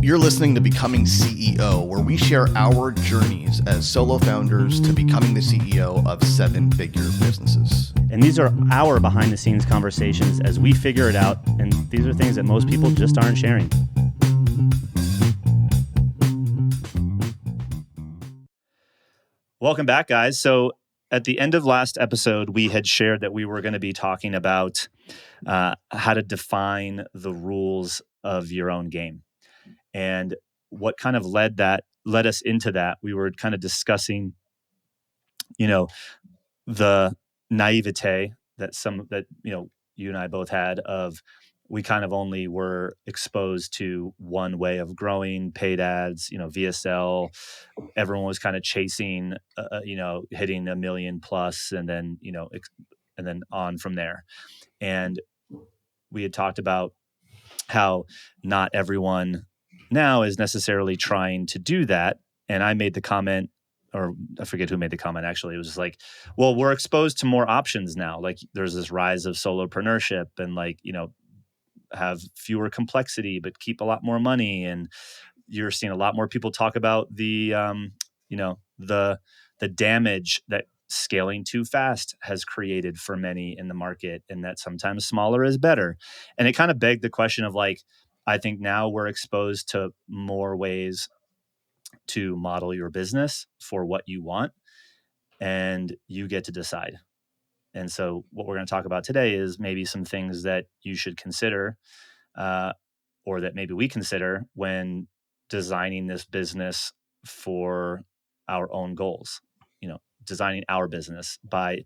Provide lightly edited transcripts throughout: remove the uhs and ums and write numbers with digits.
You're listening to Becoming CEO, where we share our journeys as solo founders to becoming the CEO of seven-figure businesses. And these are our behind-the-scenes conversations as we figure it out. And these are things that most people just aren't sharing. Welcome back, guys. So at the end of last episode, we had shared that we were going to be talking about how to define the rules of your own game. And what kind of led us into that, we were kind of discussing, the naivete that you and I both had of we kind of only were exposed to one way of growing, paid ads, VSL. Everyone was kind of chasing, hitting 1 million plus, and then and then on from there. And we had talked about how not everyone now is necessarily trying to do that. And I made the comment, or I forget who made the comment actually. It was just like, well, we're exposed to more options now. Like there's this rise of solopreneurship and have fewer complexity, but keep a lot more money. And you're seeing a lot more people talk about the damage that scaling too fast has created for many in the market, and that sometimes smaller is better. And it kind of begged the question of I think now we're exposed to more ways to model your business for what you want, and you get to decide. And so what we're going to talk about today is maybe some things that you should consider, or that maybe we consider when designing this business for our own goals, designing our business by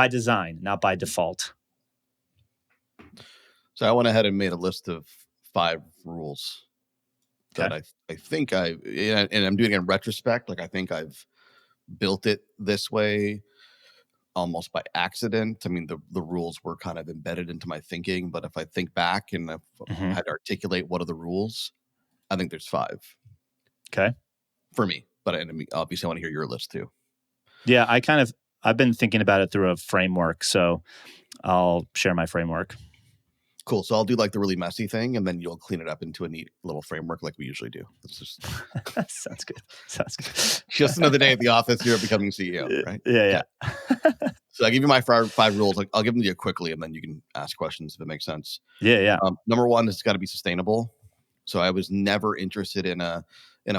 design, not by default. So I went ahead and made a list of 5 rules that I think and I'm doing it in retrospect. I think I've built it this way almost by accident. I mean, the rules were kind of embedded into my thinking, but if I think back and if I had to articulate what are the rules, I think there's 5. Okay. For me, but obviously I want to hear your list too. Yeah, I've been thinking about it through a framework, so I'll share my framework. Cool. So I'll do the really messy thing, and then you'll clean it up into a neat little framework like we usually do. It's just sounds good. Just another day at the office. You're becoming CEO, right? Yeah. So I give you my 5 rules. I'll give them to you quickly, and then you can ask questions if it makes sense. Yeah. Number 1 is it's got to be sustainable. So I was never interested in a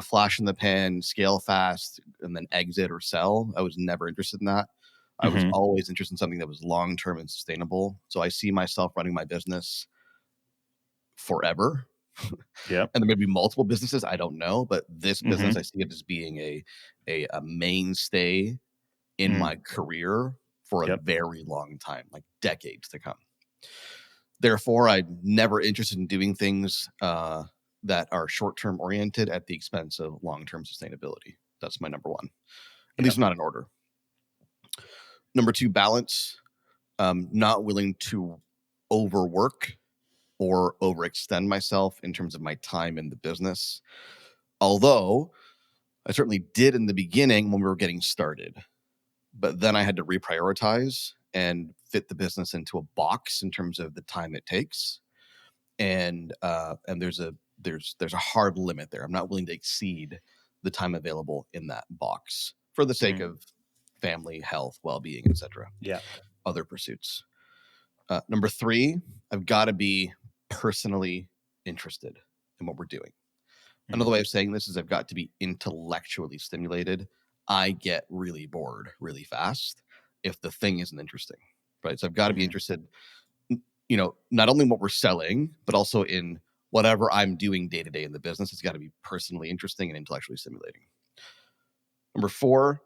flash in the pan, scale fast, and then exit or sell. I was never interested in that. I was always interested in something that was long-term and sustainable. So I see myself running my business forever. Yeah. And there may be multiple businesses, I don't know, but this business, I see it as being a mainstay in my career for a very long time, like decades to come. Therefore, I'm never interested in doing things that are short-term oriented at the expense of long-term sustainability. That's my number 1. At least not in order. Number 2, balance. Not willing to overwork or overextend myself in terms of my time in the business. Although I certainly did in the beginning when we were getting started. But then I had to reprioritize and fit the business into a box in terms of the time it takes. And there's a hard limit there. I'm not willing to exceed the time available in that box for the sake of family, health, well-being, etc. Yeah. Other pursuits. Number 3, I've got to be personally interested in what we're doing. Another way of saying this is I've got to be intellectually stimulated. I get really bored really fast if the thing isn't interesting, right? So I've got to be interested, not only in what we're selling, but also in whatever I'm doing day to day in the business. It's got to be personally interesting and intellectually stimulating. Number 4,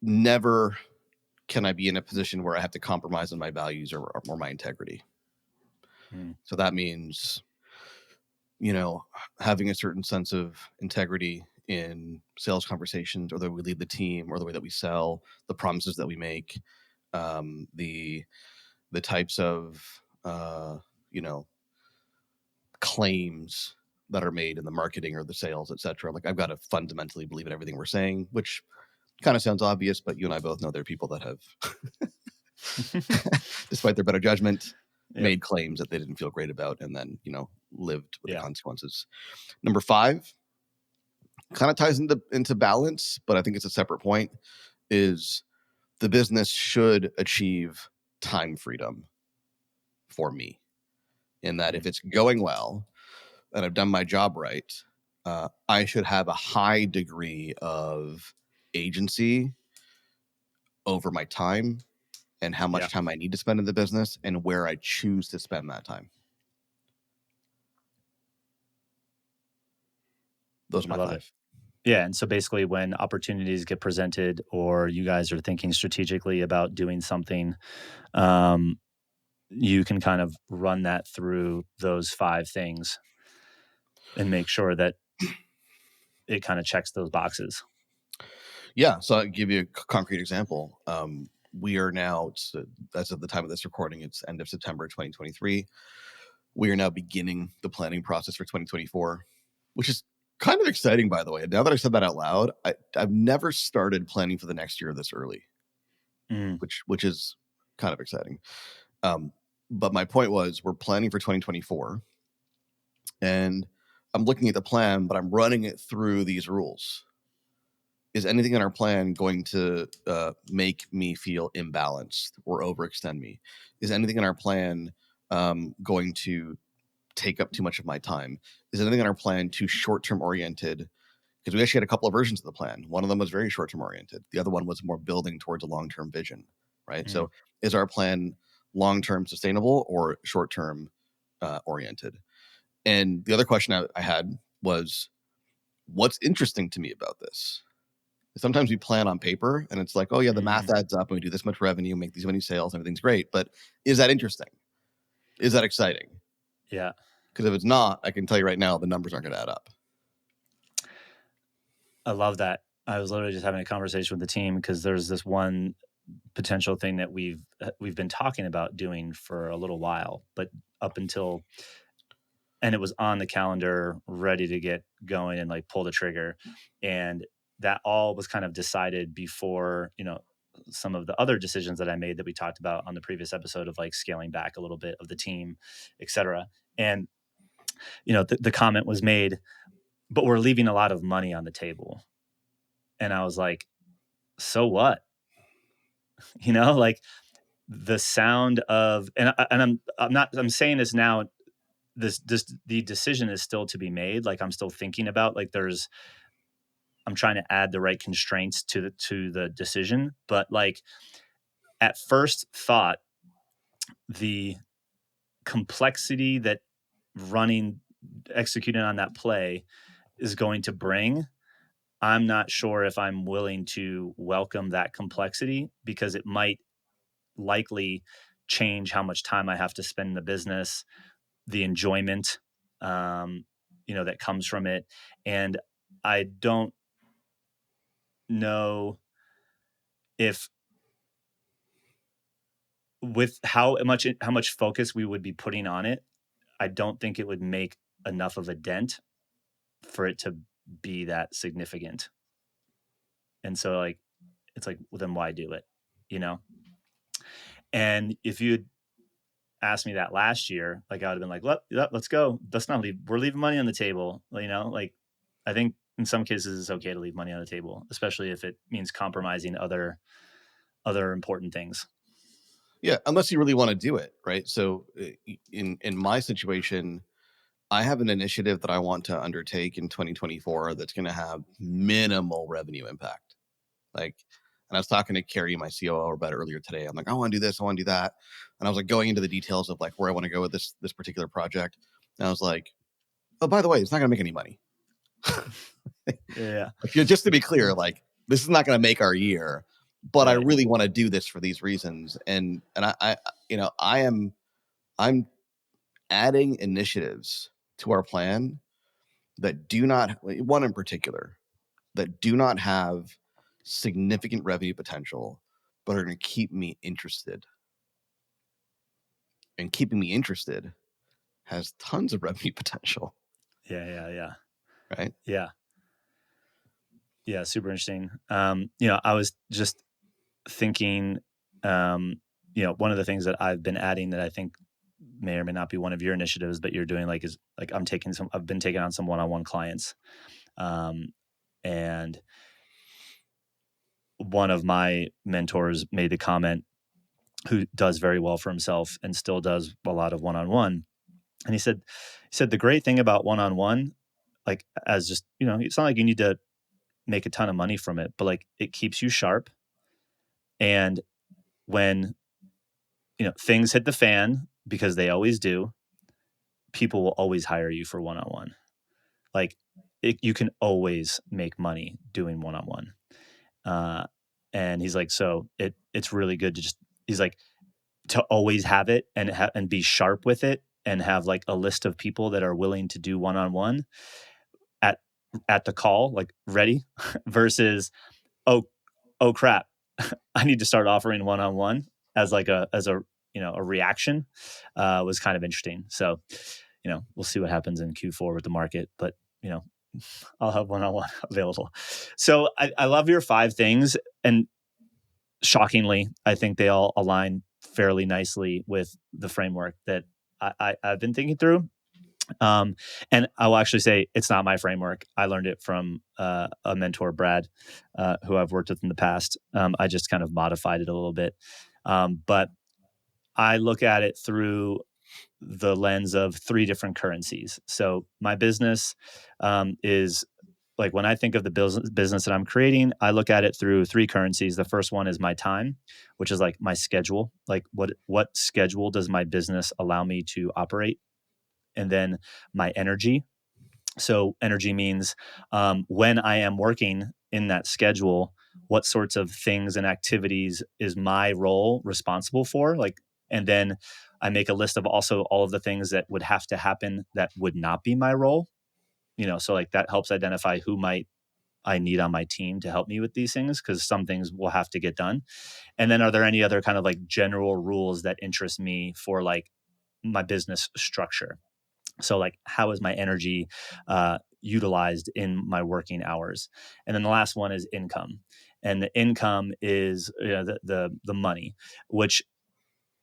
never can I be in a position where I have to compromise on my values or my integrity. So that means, having a certain sense of integrity in sales conversations, or the way we lead the team, or the way that we sell, the promises that we make, the types of, claims that are made in the marketing or the sales, etc. I've got to fundamentally believe in everything we're saying, which kind of sounds obvious, but you and I both know there are people that have, despite their better judgment, made claims that they didn't feel great about, and then, lived with the Yeah. consequences. Number 5 kind of ties into balance, but I think it's a separate point, is the business should achieve time freedom for me, in that if it's going well and I've done my job right, I should have a high degree of agency over my time and how much time I need to spend in the business and where I choose to spend that time. Those are my 5. Yeah. And so basically, when opportunities get presented or you guys are thinking strategically about doing something, you can kind of run that through those 5 things and make sure that it kind of checks those boxes. Yeah. So I'll give you a concrete example. We are now, as of the time of this recording, it's end of September 2023. We are now beginning the planning process for 2024, which is kind of exciting, by the way. Now that I said that out loud, I've never started planning for the next year this early, which is kind of exciting. But my point was, we're planning for 2024, and I'm looking at the plan, but I'm running it through these rules. Is anything in our plan going to make me feel imbalanced or overextend me? Is anything in our plan going to take up too much of my time? Is anything in our plan too short-term oriented? Because we actually had a couple of versions of the plan. One of them was very short-term oriented. The other one was more building towards a long-term vision, right? So is our plan long-term sustainable or short-term oriented? And the other question I had was, what's interesting to me about this? Sometimes we plan on paper and it's like, oh yeah, the math adds up and we do this much revenue, make these many sales, everything's great. But is that interesting? Is that exciting? Yeah. Because if it's not, I can tell you right now, the numbers aren't going to add up. I love that. I was literally just having a conversation with the team because there's this one potential thing that we've been talking about doing for a little while, but up until, and it was on the calendar, ready to get going and like pull the trigger. And that all was kind of decided before, some of the other decisions that I made that we talked about on the previous episode of like scaling back a little bit of the team, et cetera. And, the comment was made, but we're leaving a lot of money on the table. And I was like, so what? Like the sound of, I'm saying this now, the decision is still to be made. Like I'm still thinking about, like I'm trying to add the right constraints to the decision. But like at first thought, the complexity that executing on that play is going to bring, I'm not sure if I'm willing to welcome that complexity, because it might likely change how much time I have to spend in the business, the enjoyment, that comes from it. And I don't know if, with how much focus we would be putting on it, I don't think it would make enough of a dent for it to be that significant. And so like, it's like, well, then why do it? And if you had asked me that last year, like I would have been like, let's go. Let's not leave. We're leaving money on the table. Like I think in some cases it's okay to leave money on the table, especially if it means compromising other important things. Yeah, unless you really want to do it, right? So in my situation, I have an initiative that I want to undertake in 2024 that's going to have minimal revenue impact. Like, and I was talking to Carrie, my COO, about it earlier today. I'm like, I want to do this, I want to do that, and I was like going into the details of like where I want to go with this particular project. And I was like, oh, by the way, it's not going to make any money. Yeah. Just to be clear, like this is not going to make our year, but right. I really want to do this for these reasons. And I'm adding initiatives to our plan that do not, one in particular, that do not have significant revenue potential, but are going to keep me interested. And keeping me interested has tons of revenue potential. Yeah. Right? Yeah. Yeah, super interesting. I was just thinking, one of the things that I've been adding that I think may or may not be one of your initiatives, but you're doing, like, is like I've been taking on some one-on-one clients. Um, and one of my mentors made the comment, who does very well for himself and still does a lot of one-on-one. And he said the great thing about one-on-one, like, as just, it's not like you need to make a ton of money from it, but like it keeps you sharp. And when, things hit the fan, because they always do, people will always hire you for one-on-one. Like, you can always make money doing one-on-one. Uh, and he's like, so it's really good to just, he's like, to always have it and be sharp with it, and have like a list of people that are willing to do one-on-one at the call, like ready, versus, oh crap, I need to start offering one-on-one as like a reaction, was kind of interesting. So, we'll see what happens in Q4 with the market, but you know, I'll have one-on-one available. So I love your 5 things, and shockingly, I think they all align fairly nicely with the framework that I've been thinking through. And I will actually say it's not my framework. I learned it from a mentor, Brad, who I've worked with in the past. I just kind of modified it a little bit. But I look at it through the lens of 3 different currencies. So my business is, like, when I think of the business that I'm creating, I look at it through 3 currencies. The first one is my time, which is like my schedule. Like, what schedule does my business allow me to operate? And then my energy. So energy means, when I am working in that schedule, what sorts of things and activities is my role responsible for? Like, and then I make a list of also all of the things that would have to happen that would not be my role. So like that helps identify who might I need on my team to help me with these things, because some things will have to get done. And then, are there any other kind of like general rules that interest me for like my business structure? So, like, how is my energy utilized in my working hours? And then the last one is income, and the income is, the money, which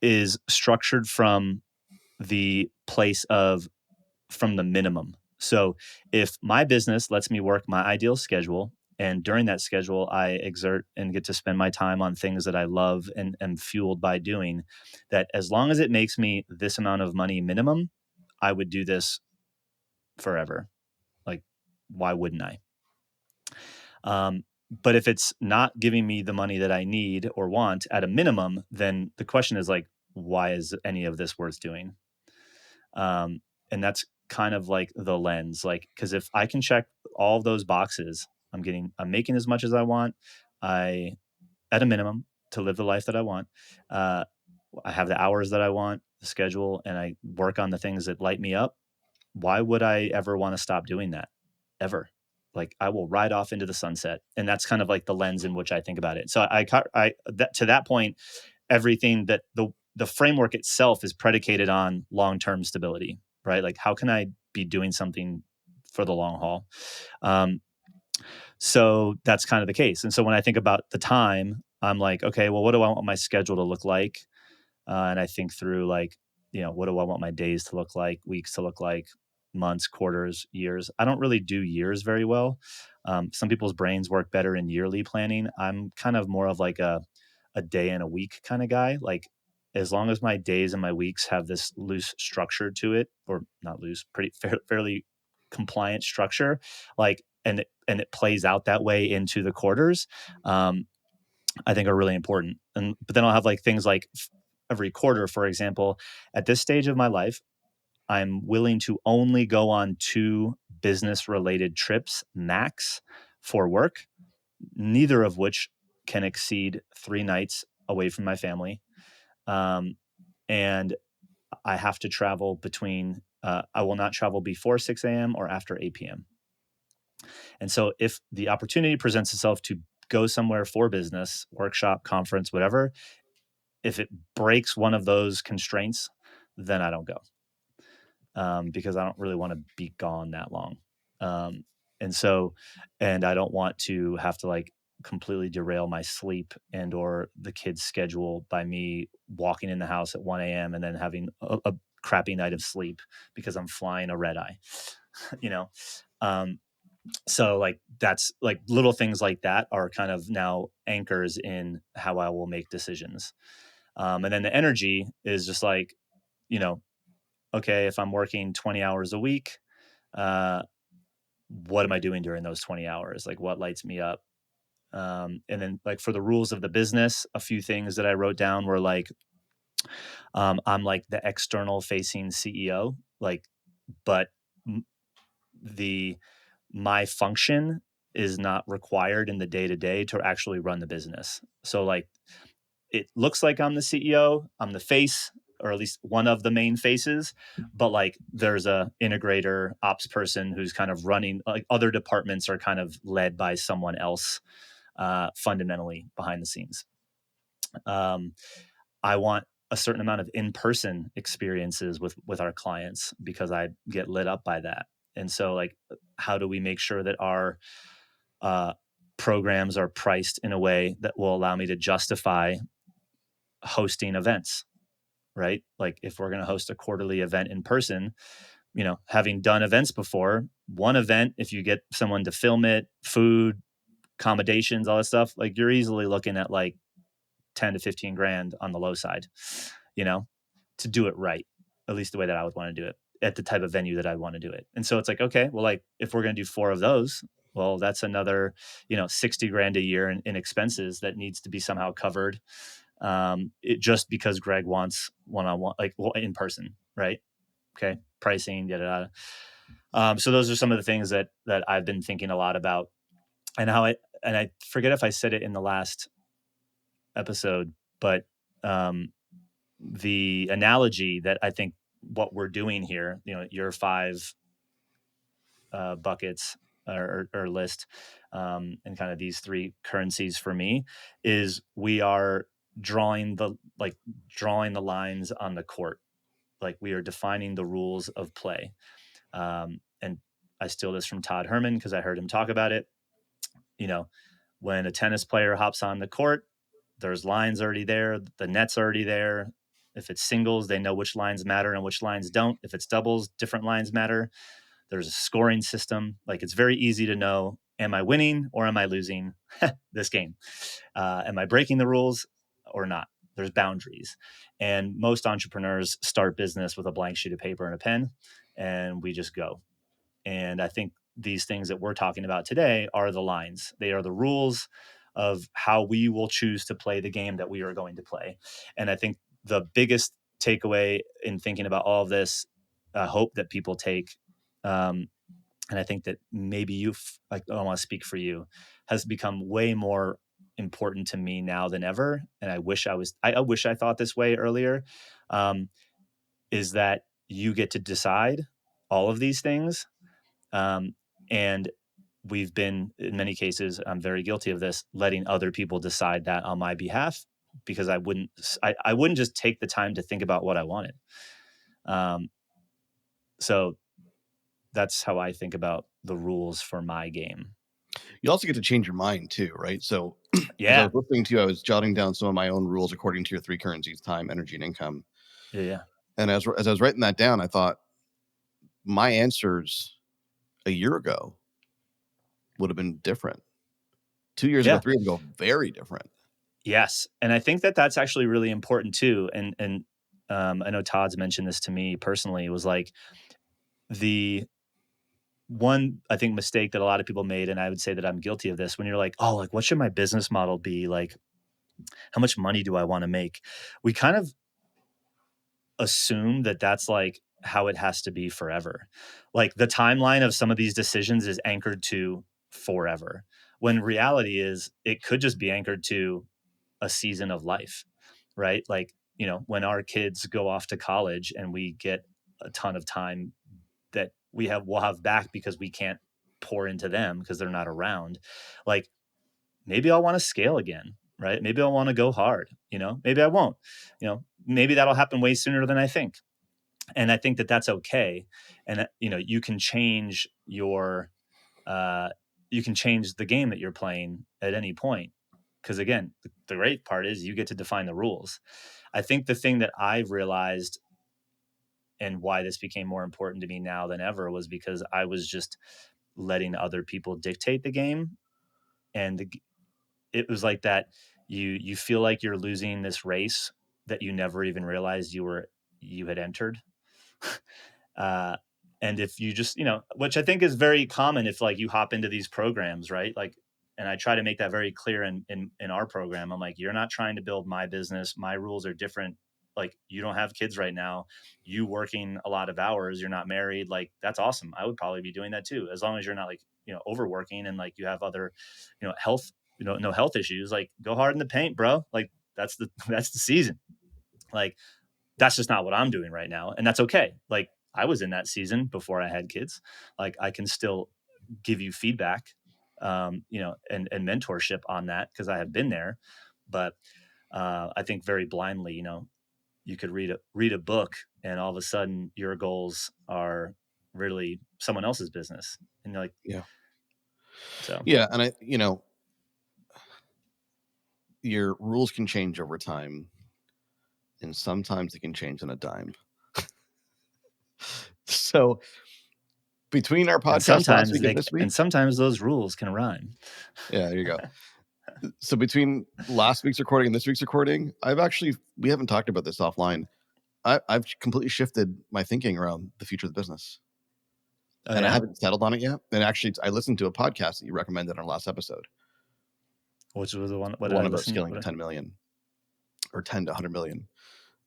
is structured from the place of from the minimum. So, if my business lets me work my ideal schedule, and during that schedule I exert and get to spend my time on things that I love and am fueled by doing, that as long as it makes me this amount of money minimum, I would do this forever. Like, why wouldn't I? But if it's not giving me the money that I need or want at a minimum, then the question is like, why is any of this worth doing? And that's kind of like the lens, like, because if I can check all of those boxes, I'm making as much as I want. I, at a minimum, to live the life that I want. Uh, I have the hours that I want, the schedule, and I work on the things that light me up. Why would I ever want to stop doing that? Ever? Like, I will ride off into the sunset, and that's kind of like the lens in which I think about it. So to that point, everything that the framework itself is predicated on long-term stability, right? Like, how can I be doing something for the long haul? Um, so that's kind of the case. And so when I think about the time, I'm like, okay, well, what do I want my schedule to look like? And I think through, like, what do I want my days to look like, weeks to look like, months, quarters, years. I don't really do years very well. Some people's brains work better in yearly planning. I'm kind of more of like a day and a week kind of guy. Like, as long as my days and my weeks have this loose structure to it, or not loose, pretty fairly compliant structure, like, and it plays out that way into the quarters, I think are really important. And but then I'll have like things like every quarter, for example, at this stage of my life, I'm willing to only go on 2 business related trips max for work, neither of which can exceed 3 nights away from my family. Um, and I have to travel I will not travel before 6 a.m. or after 8 p.m. And so if the opportunity presents itself to go somewhere for business, workshop, conference, whatever, if it breaks one of those constraints, then I don't go, because I don't really want to be gone that long. Um, and so, and I don't want to have to like completely derail my sleep and or the kids' schedule by me walking in the house at 1 a.m. and then having a crappy night of sleep because I'm flying a red eye, you know? Um, so like that's like little things like that are kind of now anchors in how I will make decisions. And then the energy is just like, you know, okay, if I'm working 20 hours a week, uh, what am I doing during those 20 hours? Like what lights me up? And then like for the rules of the business, a few things that I wrote down were like, I'm like the external facing CEO, like, but the my function is not required in the day to day to actually run the business. So like it looks like I'm the CEO, I'm the face, or at least one of the main faces, but like there's a integrator ops person who's kind of running, like other departments are kind of led by someone else, fundamentally behind the scenes. Um, I want a certain amount of in-person experiences with our clients because I get lit up by that. And so like how do we make sure that our uh, programs are priced in a way that will allow me to justify hosting events, right? Like if we're going to host a quarterly event in person, you know, having done events before, one event, if you get someone to film it, food, accommodations, all that stuff, like you're easily looking at like 10 to 15 grand on the low side, you know, to do it right, at least the way that I would want to do it at the type of venue that I want to do it. And so it's like, okay, well, like if we're going to do 4 of those, well, that's another, you know, 60 grand a year in expenses that needs to be somehow covered. It just because Greg wants one-on-one, like well, in person, right? Okay. Pricing, yada, yada. So those are some of the things that I've been thinking a lot about and and I forget if I said it in the last episode, but um, the analogy that I think what we're doing here, you know, your 5 buckets or list, and kind of these 3 currencies for me is we are drawing the lines on the court. Like we are defining the rules of play. And I steal this from Todd Herman because I heard him talk about it. You know, when a tennis player hops on the court, there's lines already there. The net's already there. If it's singles, they know which lines matter and which lines don't. If it's doubles, different lines matter. There's a scoring system. Like it's very easy to know, am I winning or am I losing this game? Am I breaking the rules or not? There's boundaries. And most entrepreneurs start business with a blank sheet of paper and a pen, and we just go. And I think these things that we're talking about today are the lines. They are the rules of how we will choose to play the game that we are going to play. And I think the biggest takeaway in thinking about all of this, I hope that people take, and I think that maybe I don't want to speak for you, has become way more important to me now than ever. And I wish I wish I thought this way earlier, um, is that you get to decide all of these things, um, and we've been, in many cases, I'm very guilty of this, letting other people decide that on my behalf because I wouldn't just take the time to think about what I wanted. Um, so that's how I think about the rules for my game. You also get to change your mind too, right? So as I Yeah. was listening to you, I was jotting down some of my own rules according to your 3 currencies: time, energy, and income. Yeah. Yeah. And as I was writing that down, I thought my answers a year ago would have been different. 2 years ago, Yeah. 3 years ago, very different. Yes. And I think that that's actually really important too. And I know Todd's mentioned this to me personally. It was like the one, I think, mistake that a lot of people made, and I would say that I'm guilty of this, when you're like, oh, like, what should my business model be? Like, how much money do I want to make? We kind of assume that that's like how it has to be forever. Like the timeline of some of these decisions is anchored to forever. When reality is it could just be anchored to a season of life, right? Like, you know, when our kids go off to college and we get a ton of time that we'll have back because we can't pour into them because they're not around. Like maybe I'll want to scale again, right? Maybe I'll want to go hard, you know, maybe I won't, you know, maybe that'll happen way sooner than I think. And I think that that's okay. And you know, you can change uh you can change the game that you're playing at any point. Because again, the great part is you get to define the rules. I think the thing that I've realized and why this became more important to me now than ever was because I was just letting other people dictate the game. And it was like that you feel like you're losing this race that you never even realized you had entered. uh, and if you just, which I think is very common if like you hop into these programs, right? Like, and I try to make that very clear in our program. I'm like, you're not trying to build my business. My rules are different. Like, you don't have kids right now. You working a lot of hours. You're not married. Like, that's awesome. I would probably be doing that too, as long as you're not like, overworking and like you have other, health, no health issues. Like, go hard in the paint, bro. Like, that's the that's the season. Like, that's just not what I'm doing right now. And that's okay. Like, I was in that season before I had kids. Like, I can still give you feedback, and mentorship on that because I have been there. But I think very blindly, you could read a book and all of a sudden your goals are really someone else's business. And you're like, Yeah. so. Yeah. And your rules can change over time, and sometimes they can change on a dime. So between our And podcast last sometimes week and this week, those rules can rhyme. yeah, there you go. So between last week's recording and this week's recording, we haven't talked about this offline. I've completely shifted my thinking around the future of the business. Oh, And I yeah? haven't settled on it yet. And actually, I listened to a podcast that you recommended on our last episode. Which was the one? What The did one I about listen? scaling to 10 million or 10 to 100 million,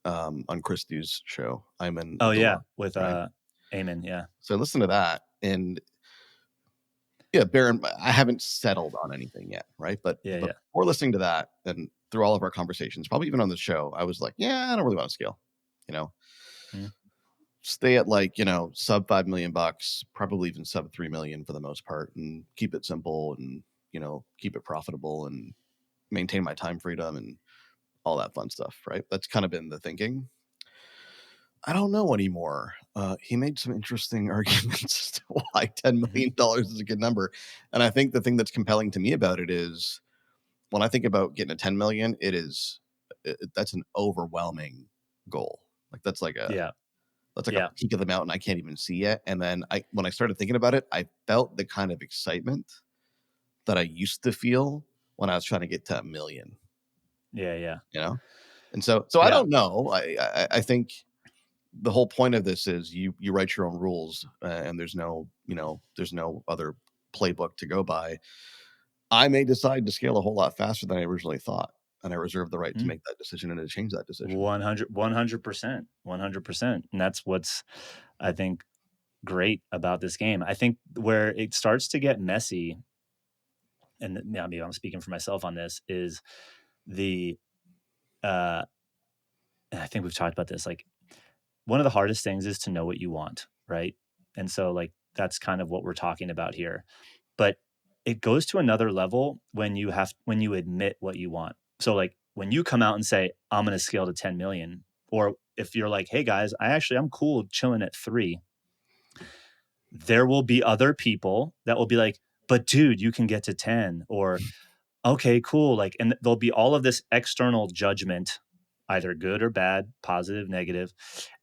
on Chris Du's show. I'm in Oh, the yeah. Rock, With right? Amen. Yeah. So I listened to that, and yeah, Baron, I haven't settled on anything yet, right? But Yeah. Yeah. before listening to that and through all of our conversations, probably even on the show, I was like, yeah, I don't really want to scale, you know. Mm. Stay at like, sub $5 million, probably even sub 3 million for the most part, and keep it simple and, keep it profitable and maintain my time freedom and all that fun stuff, right? That's kind of been the thinking. I don't know anymore. He made some interesting arguments as to why $10 million is a good number. And I think the thing that's compelling to me about it is when I think about getting a 10 million, that's an overwhelming goal. Like Yeah. that's like a Yeah. peak of the mountain I can't even see yet. And then when I started thinking about it, I felt the kind of excitement that I used to feel when I was trying to get to a million, Yeah. Yeah. And so I Yeah. don't know. I think the whole point of this is you write your own rules, and there's no other playbook to go by. I may decide to scale a whole lot faster than I originally thought, and I reserve the right to Mm. make that decision and to change that decision. 100%. 100%. And that's what's, I think, great about this game. I think where it starts to get messy, and maybe I'm speaking for myself on this, is the, and I think we've talked about this, like, one of the hardest things is to know what you want, right? And so, like, that's kind of what we're talking about here. But it goes to another level when you admit what you want. So, like, when you come out and say, I'm going to scale to 10 million, or if you're like, hey guys, I'm cool chilling at 3, there will be other people that will be like, but dude, you can get to 10, or okay, cool. Like, and there'll be all of this external judgment, either good or bad, positive, negative,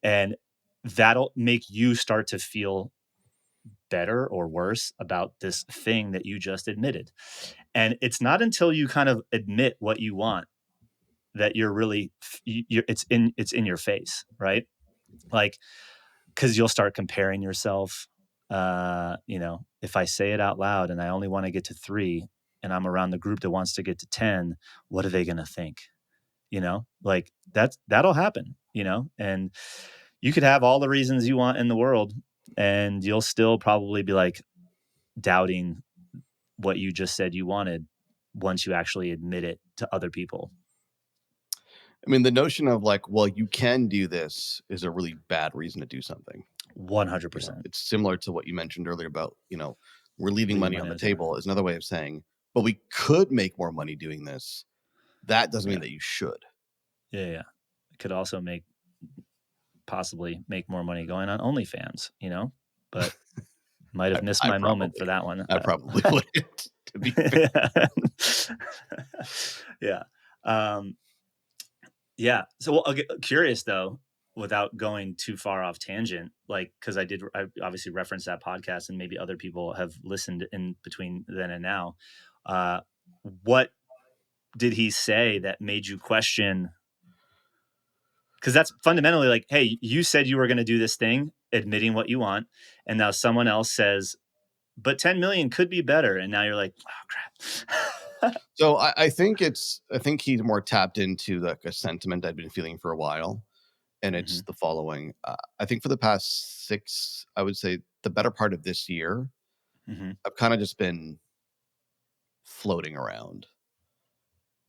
and that'll make you start to feel better or worse about this thing that you just admitted. And it's not until you kind of admit what you want that you're really it's in your face, right? Like, because you'll start comparing yourself. If I say it out loud and I only want to get to 3 and I'm around the group that wants to get to 10, what are they going to think? Like, that'll happen, and you could have all the reasons you want in the world and you'll still probably be like doubting what you just said you wanted once you actually admit it to other people. I mean, the notion of like, well, you can do this is a really bad reason to do something. 100%. It's similar to what you mentioned earlier about, we're leaving Leaving money on money the on the table. table is another way of saying, but we could make more money doing this. That doesn't mean Yeah. that you should. Yeah. Yeah. It could also possibly make more money going on OnlyFans, but Might have missed I my moment for probably that one. I probably wouldn't, to be fair. Yeah. Um, yeah. So I'll get curious though, without going too far off tangent, like, because I obviously referenced that podcast and maybe other people have listened in between then and now. Uh, what did he say that made you question? Because that's fundamentally like, hey, you said you were going to do this thing, admitting what you want, and now someone else says, but 10 million could be better, and now you're like, oh crap. So I think he's more tapped into like a sentiment I've been feeling for a while, and it's Hmm. the following. I think for the past I would say the better part of this year, Hmm. I've kind of just been floating around,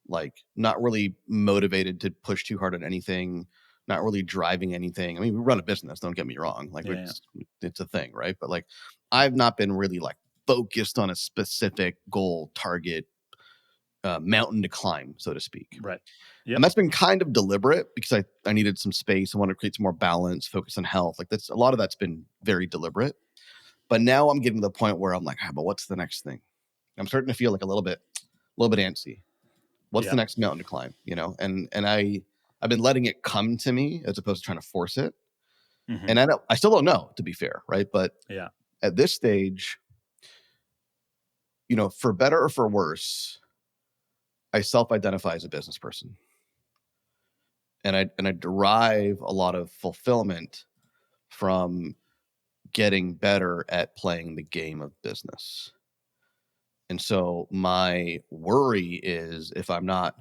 like not really motivated to push too hard on anything, not really driving anything. I mean, we run a business, don't get me wrong. Like Yeah, yeah. it's a thing, right? But like I've not been really like focused on a specific goal, target, mountain to climb, so to speak. Right. And Yep. that's been kind of deliberate because I needed some space. I want to create some more balance, focus on health. Like that's a lot of that's been very deliberate. But now I'm getting to the point where I'm like, but what's the next thing? I'm starting to feel like a little bit antsy. What's the Yep. next mountain to climb? And I've been letting it come to me as opposed to trying to force it. Hmm. And I still don't know, to be fair, right? But Yeah. at this stage, for better or for worse, I self-identify as a business person. And I derive a lot of fulfillment from getting better at playing the game of business. And so my worry is if I'm not,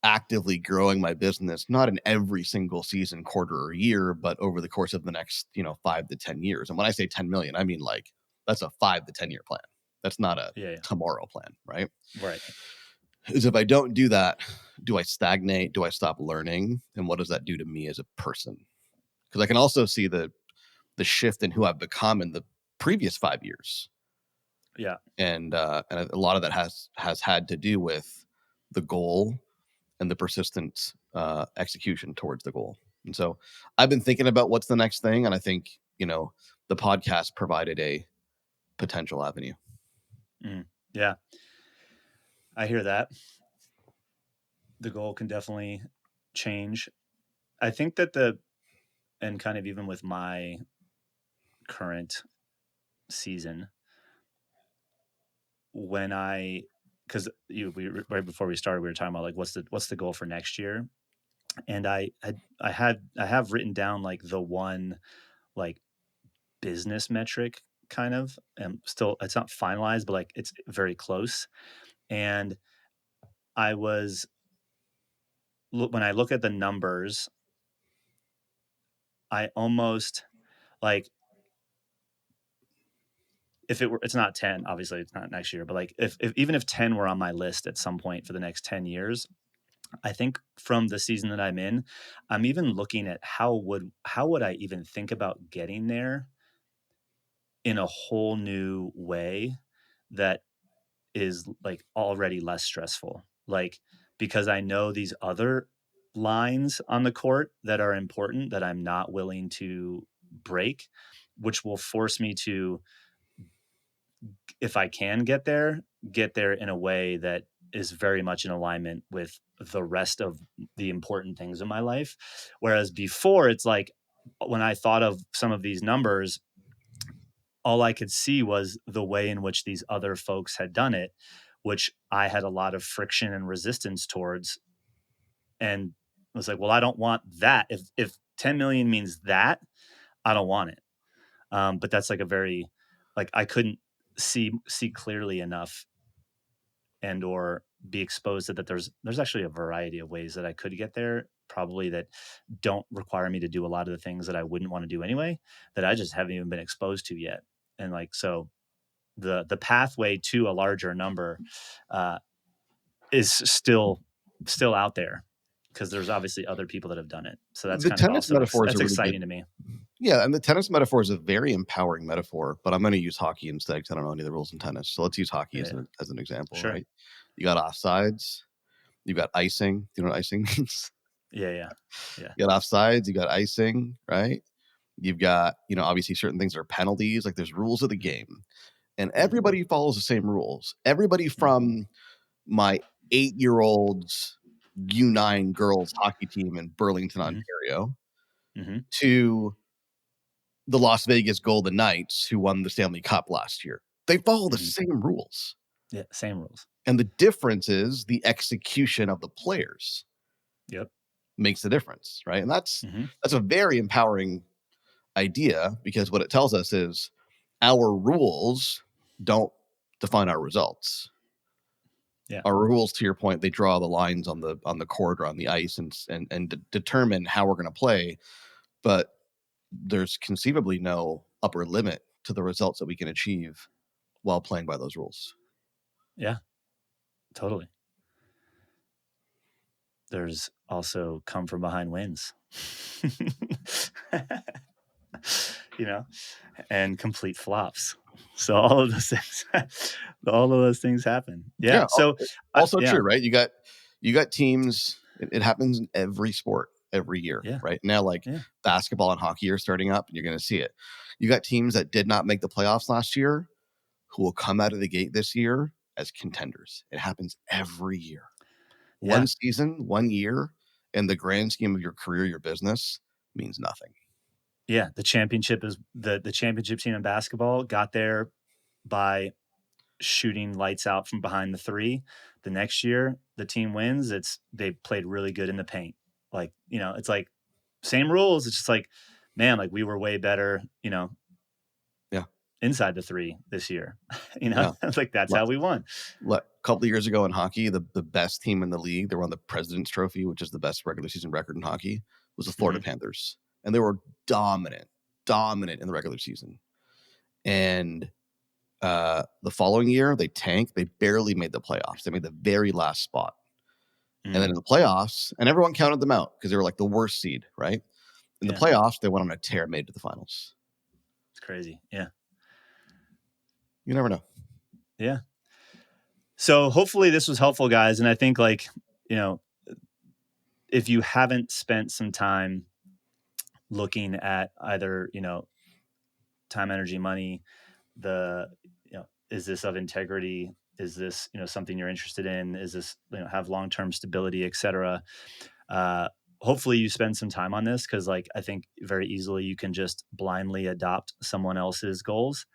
actively growing my business, not in every single season, quarter, or year, but over the course of the next, 5 to 10 years. And when I say 10 million, I mean like that's a 5 to 10 year plan. That's not a Yeah. Yeah. tomorrow plan, right? Right. Is if I don't do that, do I stagnate? Do I stop learning? And what does that do to me as a person? Because I can also see the shift in who I've become in the previous 5 years, Yeah. and a lot of that has had to do with the goal and the persistent execution towards the goal. And so I've been thinking about what's the next thing, and I think the podcast provided a potential avenue. Yeah. I hear that. The goal can definitely change. I think that and kind of even with my current season, when because right before we started, we were talking about like what's the goal for next year, and I have written down like the one like business metric kind of, and still it's not finalized, but like it's very close. And I was when I look at the numbers, I almost like if it's not 10, obviously it's not next year, but like if even if 10 were on my list at some point for the next 10 years, I think from the season that I'm in, I'm even looking at how would I even think about getting there in a whole new way that is like already less stressful. Like because I know these other lines on the court that are important that I'm not willing to break, which will force me to, if I can get there in a way that is very much in alignment with the rest of the important things in my life. Whereas before, it's like when I thought of some of these numbers, all I could see was the way in which these other folks had done it, which I had a lot of friction and resistance towards. And I was like, well, I don't want that. If 10 million means that, I don't want it. But that's like a very like I couldn't see clearly enough and or be exposed to that there's actually a variety of ways that I could get there, probably that don't require me to do a lot of the things that I wouldn't want to do anyway, that I just haven't even been exposed to yet. And like so the pathway to a larger number uh, is still out there because there's obviously other people that have done it. So that's The kind of tennis also metaphor is a that's really good. exciting to me. Yeah, and the tennis metaphor is a very empowering metaphor, but I'm going to use hockey instead because I don't know any of the rules in tennis. So let's use hockey Yeah, as an example, sure. right? You got offsides, you got icing. Do you know what icing means? Yeah, yeah, yeah. You got offsides, you got icing, right? You've got, obviously certain things are penalties, like there's rules of the game, and everybody follows the same rules. Everybody from my 8-year-old's U9 girls hockey team in Burlington, Ontario, to the Las Vegas Golden Knights, who won the Stanley Cup last year. They follow the same rules. Yeah, same rules. And the difference is the execution of the players. Yep. Makes the difference, right? And that's a very empowering idea, because what it tells us is our rules don't define our results. Yeah. Our rules, to your point, they draw the lines on the court or on the ice and determine how we're going to play. But there's conceivably no upper limit to the results that we can achieve while playing by those rules. Yeah, totally. There's also come from behind wins, and complete flops. So all of those things happen. Yeah. So also true, right? You got teams. It happens in every sport every year, right? Now, basketball and hockey are starting up, and you're going to see it. You got teams that did not make the playoffs last year who will come out of the gate this year as contenders. It happens every year. One season, 1 year, in the grand scheme of your career, your business, means nothing. Yeah, the championship is the championship team in basketball got there by shooting lights out from behind the three. The next year, the team wins. They played really good in the paint. It's like same rules. It's just like, man, like we were way better, inside the three this year. Like that's how we won. A couple of years ago in hockey, the best team in the league, they won the President's Trophy, which is the best regular season record in hockey, was the Florida Panthers. And they were dominant in the regular season. And the following year, they tanked. They barely made the playoffs. They made the very last spot. And then in the playoffs, and everyone counted them out because they were like the worst seed, right? In the playoffs, they went on a tear, made it to the finals. It's crazy. Yeah. You never know. Yeah. So hopefully this was helpful, guys. And I think if you haven't spent some time looking at either, time, energy, money, is this of integrity? Is this, something you're interested in? Is this, have long-term stability, et cetera? Hopefully you spend some time on this, because I think very easily you can just blindly adopt someone else's goals,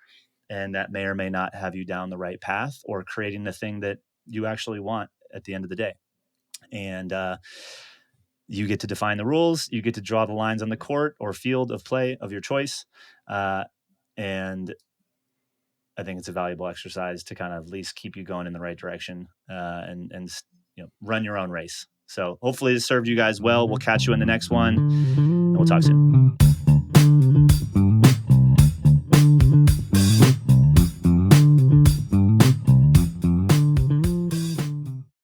and that may or may not have you down the right path or creating the thing that you actually want at the end of the day. And you get to define the rules. You get to draw the lines on the court or field of play of your choice. And I think it's a valuable exercise to kind of at least keep you going in the right direction, and run your own race. So hopefully this served you guys well. We'll catch you in the next one, and we'll talk soon.